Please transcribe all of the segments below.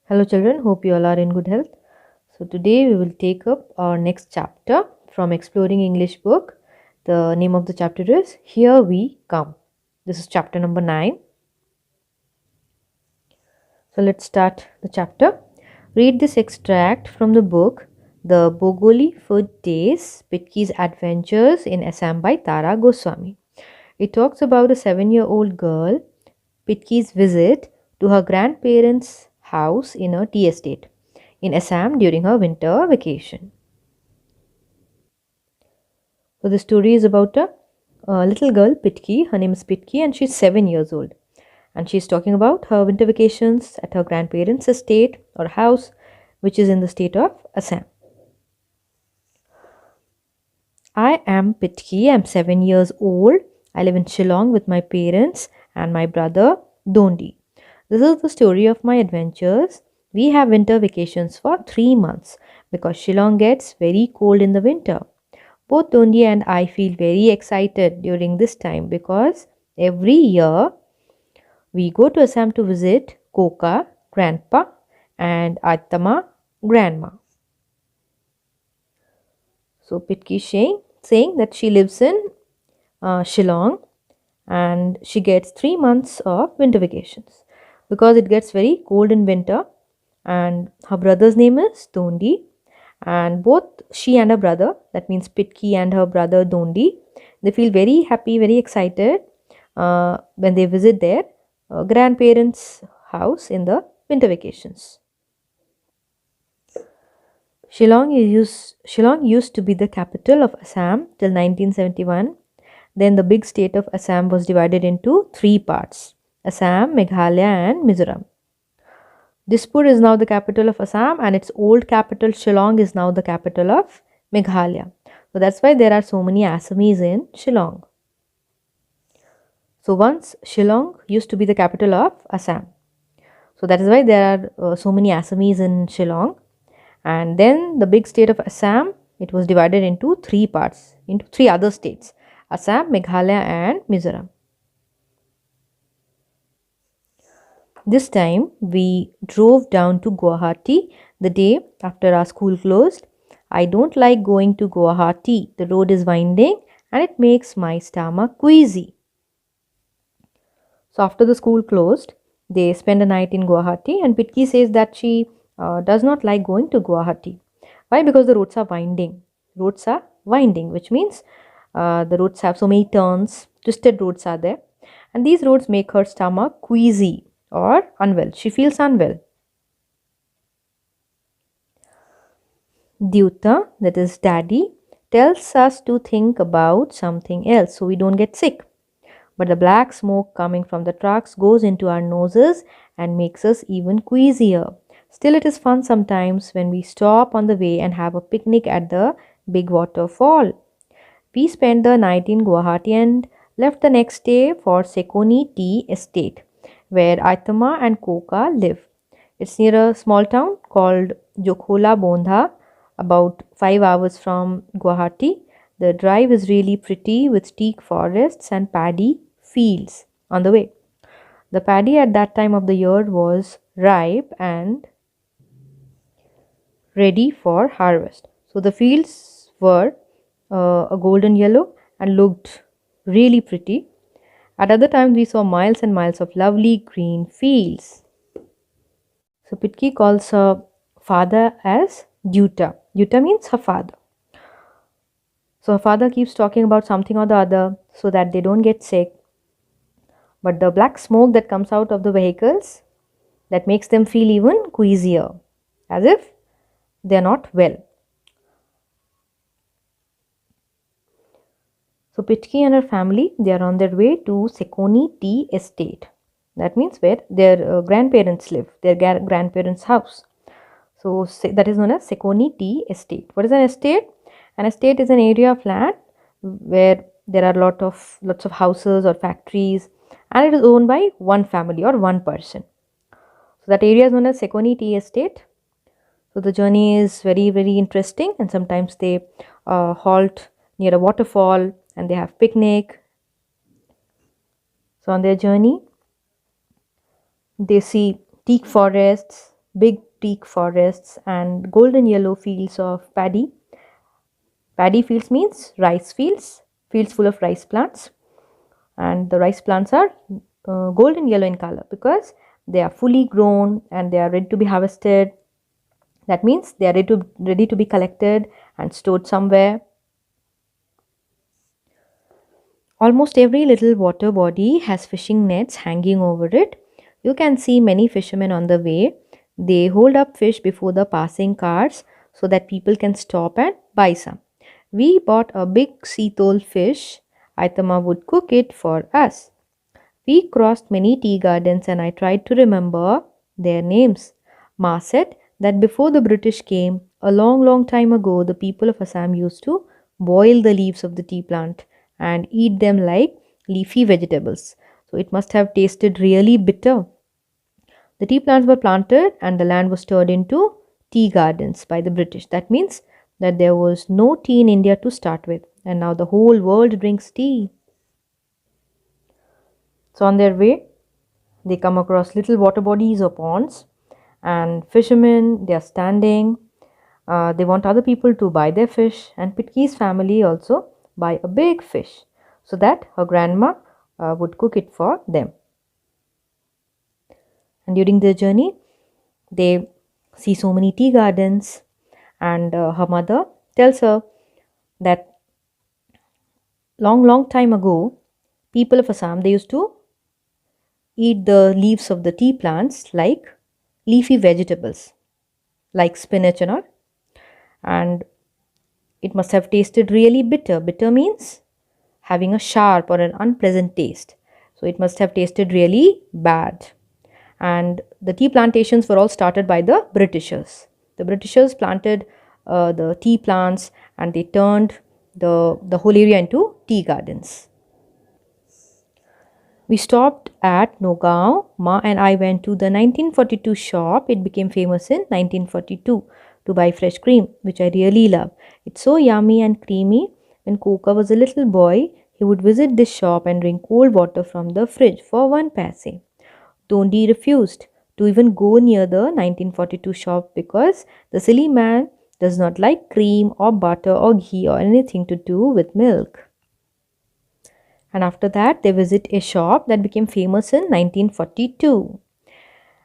Hello, children. Hope you all are in good health. So, today we will take up our next chapter from Exploring English book. The name of the chapter is Here We Come. This is chapter number 9. So, let's start the chapter. Read this extract from the book The Bogoli Food Days Pitki's Adventures in Assam by Tara Goswami. It talks about a 7-year-old girl, Pitki's visit to her grandparents' house in a tea estate in Assam during her winter vacation. So the story is about a little girl, Pitki. Her name is Pitki, and she's 7 years old. And she's talking about her winter vacations at her grandparents' estate or house, which is in the state of Assam. I am Pitki. I'm 7 years old. I live in Shillong with my parents and my brother Dondi. This is the story of my adventures. We have winter vacations for 3 months because Shillong gets very cold in the winter. Both Dondi and I feel very excited during this time because every year we go to Assam to visit Koka, Grandpa, and Atama, Grandma. So Pitki saying that she lives in Shillong and she gets 3 months of winter vacations because it gets very cold in winter. And her brother's name is Dondi, and both she and her brother, that means Pitki and her brother Dondi, they feel very happy, very excited when they visit their grandparents' house in the winter vacations. Shillong used to be the capital of Assam till 1971. Then the big state of Assam was divided into three parts: Assam, Meghalaya, and Mizoram. Dispur is now the capital of Assam, and its old capital Shillong is now the capital of Meghalaya. So that's why there are so many Assamese in Shillong. So once Shillong used to be the capital of Assam. So that is why there are so many Assamese in Shillong. And then the big state of Assam, it was divided into three parts, into three other states: Assam, Meghalaya, and Mizoram. This time we drove down to Guwahati the day after our school closed. I don't like going to Guwahati. The road is winding and it makes my stomach queasy. So after the school closed, they spend a night in Guwahati, and Pitki says that she does not like going to Guwahati. Why? Because the roads are winding. Roads are winding, which means the roads have so many turns, twisted roads are there, and these roads make her stomach queasy or unwell. She feels unwell. Dyuta, that is daddy, tells us to think about something else so we don't get sick. But the black smoke coming from the trucks goes into our noses and makes us even queasier. Still, it is fun sometimes when we stop on the way and have a picnic at the big waterfall. We spent the night in Guwahati and left the next day for Sekoni Tea Estate, where Aitama and Koka live. It's near a small town called Jokhola Bondha, about 5 hours from Guwahati. The drive is really pretty with teak forests and paddy fields on the way. The paddy at that time of the year was ripe and ready for harvest. So the fields were a golden yellow and looked really pretty. At other times, we saw miles and miles of lovely green fields. So Pitki calls her father as Dyuta. Dyuta means her father. So her father keeps talking about something or the other so that they don't get sick. But the black smoke that comes out of the vehicles, that makes them feel even queasier, as if they are not well. So Pitki and her family, they are on their way to Sekoni Tea Estate. That means where their grandparents live, their grandparents' house. So that is known as Sekoni Tea Estate. What is an estate? An estate is an area of land where there are lots of houses or factories, and it is owned by one family or one person. So that area is known as Sekoni Tea Estate. So the journey is very, very interesting, and sometimes they halt near a waterfall and they have picnic. So on their journey, they see teak forests, big teak forests, and golden yellow fields of paddy. Paddy fields means rice fields, fields full of rice plants, and the rice plants are golden yellow in color because they are fully grown and they are ready to be harvested. That means they are ready to be collected and stored somewhere. Almost every little water body has fishing nets hanging over it. You can see many fishermen on the way. They hold up fish before the passing cars so that people can stop and buy some. We bought a big seathole fish. Aitama would cook it for us. We crossed many tea gardens and I tried to remember their names. Ma said that before the British came, a long, long time ago, the people of Assam used to boil the leaves of the tea plant and eat them like leafy vegetables. So it must have tasted really bitter. The tea plants were planted and the land was turned into tea gardens by the British. That means that there was no tea in India to start with, and now the whole world drinks tea. So, on their way, they come across little water bodies or ponds, and fishermen, they are standing. They want other people to buy their fish, and Pitki's family also buy a big fish so that her grandma would cook it for them. And during their journey, they see so many tea gardens, and her mother tells her that long, long time ago, people of Assam, they used to eat the leaves of the tea plants like leafy vegetables, like spinach and all. And it must have tasted really bitter. Bitter means having a sharp or an unpleasant taste. So it must have tasted really bad. And the tea plantations were all started by the Britishers. The Britishers planted the tea plants and they turned the whole area into tea gardens. We stopped at Nogao. Ma and I went to the 1942 shop. It became famous in 1942 to buy fresh cream, which I really love. It's so yummy and creamy. When Koka was a little boy, he would visit this shop and drink cold water from the fridge for 1 paise. Tondi refused to even go near the 1942 shop because the silly man does not like cream or butter or ghee or anything to do with milk. And after that, they visit a shop that became famous in 1942.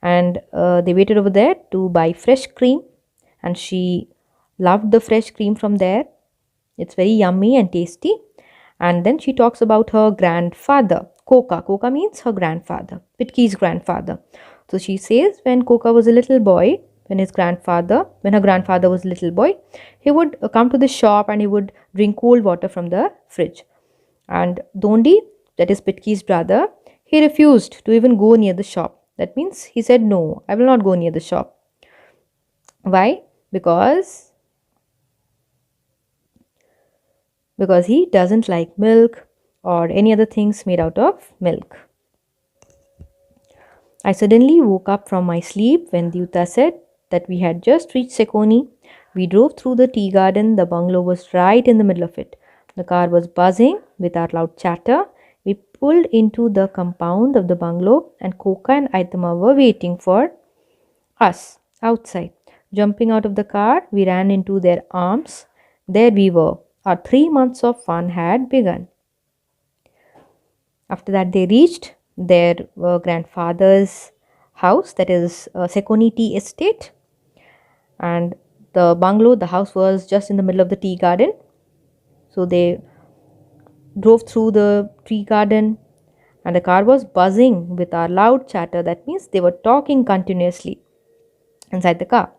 And they waited over there to buy fresh cream. And she loved the fresh cream from there. It's very yummy and tasty. And then she talks about her grandfather, Koka. Koka means her grandfather, Pitki's grandfather. So she says when Koka was a little boy, when her grandfather was a little boy, he would come to the shop and he would drink cold water from the fridge. And Dondi, that is Pitki's brother, he refused to even go near the shop. That means he said, no, I will not go near the shop. Why? Because he doesn't like milk or any other things made out of milk. I suddenly woke up from my sleep when Dyuta said that we had just reached Sekoni. We drove through the tea garden. The bungalow was right in the middle of it. The car was buzzing with our loud chatter. We pulled into the compound of the bungalow and Koka and Aitama were waiting for us outside. Jumping out of the car, we ran into their arms. There we were. Our 3 months of fun had begun. After that, they reached their grandfather's house, that is Sekoni Tea Estate. And the bungalow, the house was just in the middle of the tea garden. So they drove through the tea garden and the car was buzzing with our loud chatter. That means they were talking continuously inside the car.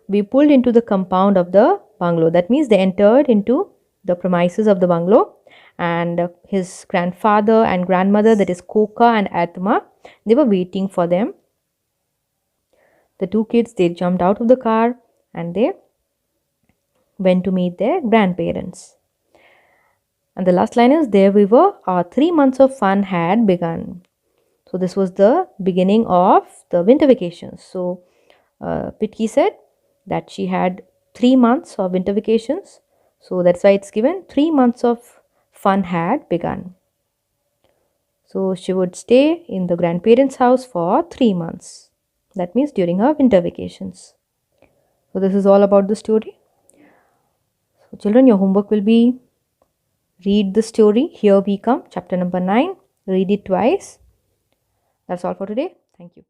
We pulled into the compound of the bungalow. That means they entered into the premises of the bungalow, and his grandfather and grandmother, that is Koka and Atma, they were waiting for them. The two kids, they jumped out of the car and they went to meet their grandparents. And the last line is, there we were, our 3 months of fun had begun. So this was the beginning of the winter vacations. So Pitki said that she had 3 months of winter vacations. So that's why it's given 3 months of fun had begun. So she would stay in the grandparents' house for 3 months. That means during our winter vacations. So this is all about the story. So children, your homework will be read the story. Here we come, chapter number 9. Read it twice. That's all for today. Thank you.